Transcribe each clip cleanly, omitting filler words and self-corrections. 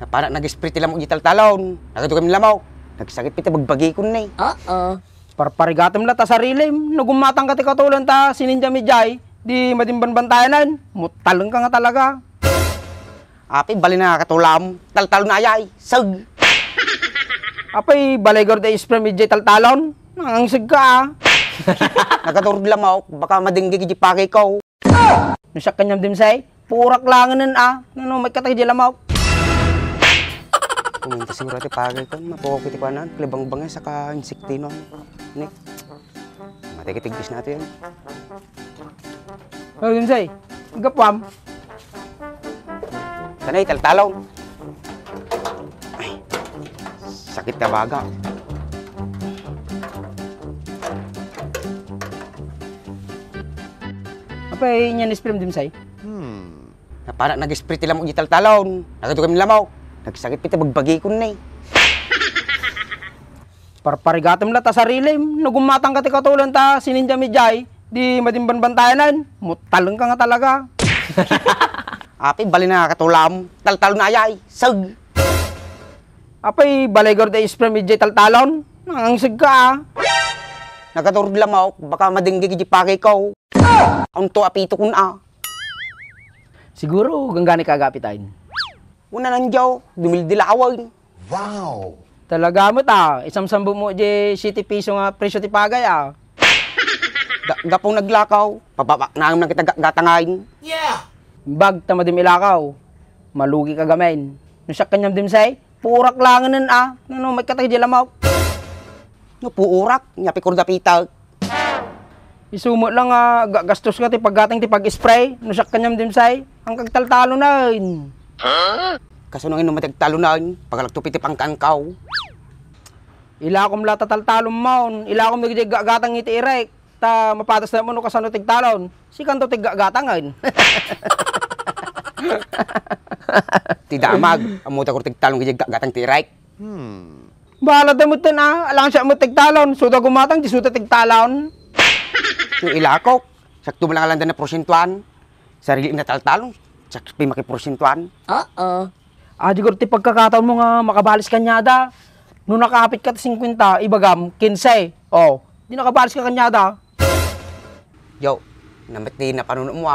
Parang nag-spray tila mo ital talon. Nagado kami lamaw. Nagsakit pita bagbagi ko na Parparigatam la ta sarilim. Nagumatang ka ti katulan ta sininja mijay. Di madimban bantayanan. Mutalang ka nga talaga. Api, bali na katulam. Tal-talon na ayay. Sag. Apay baligor da spray mijay taltalon. Nangangsig ka Nagaturod lamaw. Baka madinggig di pake ko. Nasyak kanyam dimsay. Purak langanan Nano may katay di lamaw. Kuminta siguro ati pake ko. Mapukok iti kwanan. Kalibang-bangay saka insekti nun. Nik. Matikitigis natin yan. Oh, dimsay. Gapwam. Sanay, tal-talon. Ay, sakit na baga. Apay niyan spray dimsay. Parang nag-spray tila mo ital talon. Nagado kami lamaw. Nagsakit pita bagbagi ko na Parparigatam la ta sarilim. Nagumatang ka ti katulan ta sininja mijay. Di madimban bantayanan. Mutalang ka nga talaga. Api, bali na katulam. Tal-talon na ayay. Sag. Apay baligor da spray mijay taltalon. Nangangsig ka Nagaturod lamaw. Baka madinggig di pake ko. Ang to apito kun Siguro ganggani kagapitain. Una nandiyaw. Dumildilawin. Wow! Talaga mo isamsambo mo di 7 piso nga presyo ti pagay Gapong naglakaw. Pababa na ang nakita-gatangain. Bag tamadim ilakaw. Malugi ka gamain. Nasyak kanyam dimsay. Purak langanan Nano may katay di lamaw. No, puurak. Nyapi kurda pita. Isumo lang gastos ka ti paggatang ti pag-spray. Nasyak kanyam dimsay. Ang kagtaltalo na Kaso nang inumatag talunan. Pagkalagtupit ti pangkankaw. Ilakom lata taltalon maun. Ilakom nagdi gagatang iti irek. Ta mapatas na mo no kasano tigtalon. Si kanto tiggatangan. Ti damag. Amuta ko tigtalon gidi gatang ti right. Bahala damutin alang siya mo tigtalon. Suda gumatang di suda tigtalon. Yung ilakok. Sakto mo lang alanda na porsentuan. Sarili na taltalon. Sakto pa makiporsentuan. Siguro ti pagkakataon mo nga makabalis kanyada. Nung nakapit ka ti 50, ibagam 15. Di nakabalis ka kanyada. Yo, namati na panuno mo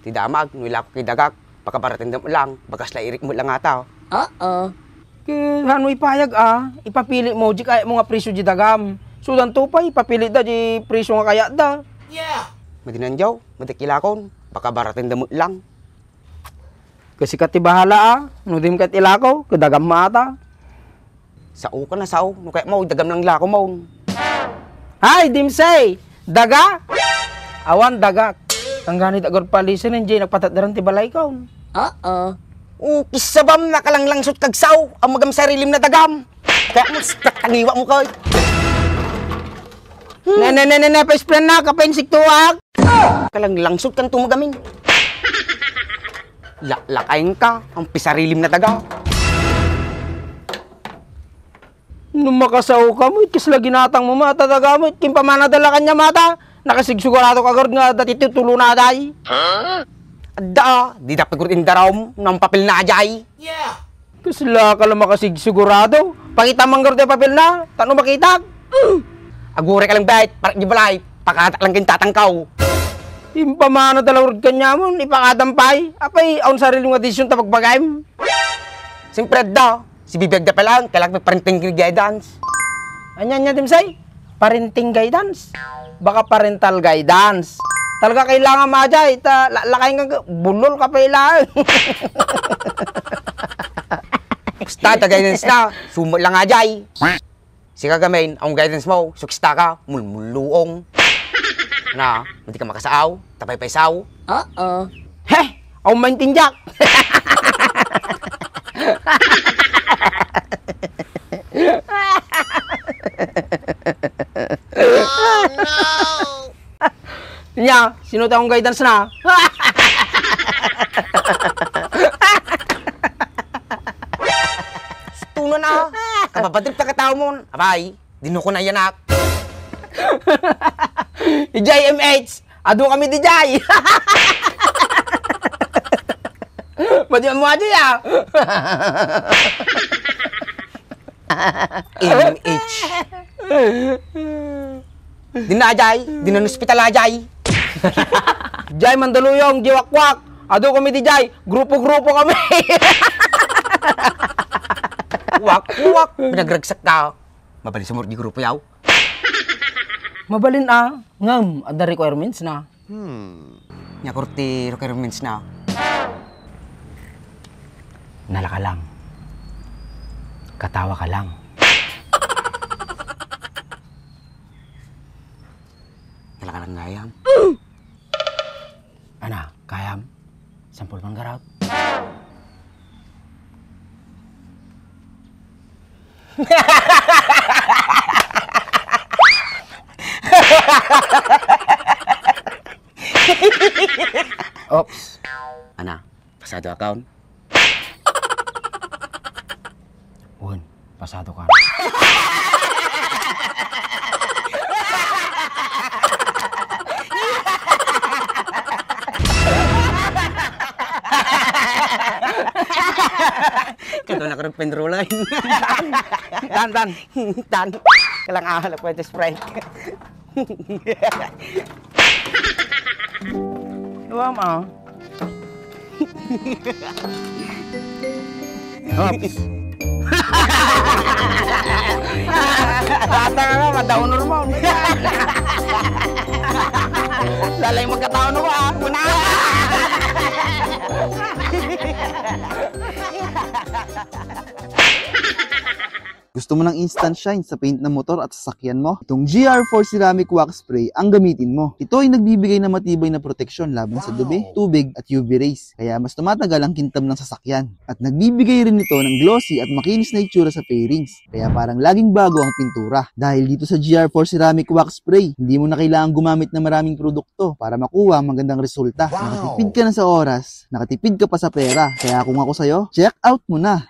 Ti damag, nung ilakok kay dagak. Pagkabarating mo lang. Bagas la irik mo lang ata. Ano ipayag ipapili mo di kaya mo nga presyo di dagam. Sudan to pa ipapili da di presyo nga kaya da. Madinanjaw, madikilakon. Pagkabarating mo lang. Kasi kati bahala nudim kat ilakaw, kadagam mata. Sao ka na sao. Nung kaya mo, dagam lang lako mo. Hay, dimsay! Daga? Awan, daga. Ang ganit agor palisin ng nagpatadaran ti balay ko. Kisabam na kalanglangsot kagsaw. Ang magam sarilim na dagam. Kaya mo, tangiwa mo ko. Pa-splan na, kapensik tuwag. Kalanglangsot kang tumagamin. Lakayin ka. Ang pisarilim na daga. Nung makasaw ka mo, kisla ginatang mo mata, daga mo, kimpamanadala kanya mata. Nakasigsigurado ka agad nga dati titulo na aday. Adda, di dapat ko rin darawm ng papel na ajay. Kisla ka lang makasigsigurado. Pakita manggar tayo papel na, tanong makita. Agure ka lang bayit, parang di balay, pakatak lang kin tatangkaw. Kimpamanadala urod kanya mo, ipakadampay. Apay, aun sarili nga desisyon ta pagbagay. Siyempre da, si bibiyag da pa lang, kailangan may parenting guidance. Anya dimsay? Parenting guidance? Baka parental guidance. Talaga kailangan majay, lakayin ka, bulol ka pa ilang. Basta, guidance na, sumo lang ajay. Sika gamayin, ang guidance mo, sukista ka, mulmuluong. Na, hindi ka makasaaw, tapay-paysaw. Heh, ang maintindiyak. Oh no! Nya, sino tayong guidance na? Tuno na, kapapadrip na katao mo. Abay, dinuko na yanak. Ijay MH, ado kami di Jay. Pwede mo aja ya. MH. Di na ajay, di na hospital ajay. Jay Mandaluyong, Jiwakwak. Ado kami di Jay, grupo-grupo kami. Wak, wak, pinagragsak ka. Mabali sumur di grupo yaw. Mabalin ngam, ada requirements na. Nya kurti requirements na. Nala ka lang. Katawa ka lang. Kalakalang ngayam. Ana, kayam. Sampul man garat. Ops. Ana, pasado account. Won, pasado ka. Kato na karong penroline. Tan. Tan. Kalang ahal pwede spray. Luwa mo. Ops. Bata ka, madaunor mo. Lalay magkataon mo Muna. Gusto mo ng instant shine sa paint ng motor at sasakyan mo? Itong GR4 Ceramic Wax Spray ang gamitin mo. Ito ay nagbibigay ng matibay na proteksyon laban sa dumi, tubig at UV rays. Kaya mas tumatagal ang kintab ng sasakyan. At nagbibigay rin ito ng glossy at makinis na itsura sa fairings. Kaya parang laging bago ang pintura. Dahil dito sa GR4 Ceramic Wax Spray, hindi mo na kailangan gumamit ng maraming produkto para makuha ang magandang resulta. Nakatipid ka na sa oras, nakatipid ka pa sa pera. Kaya kung ako sa'yo, check out mo na!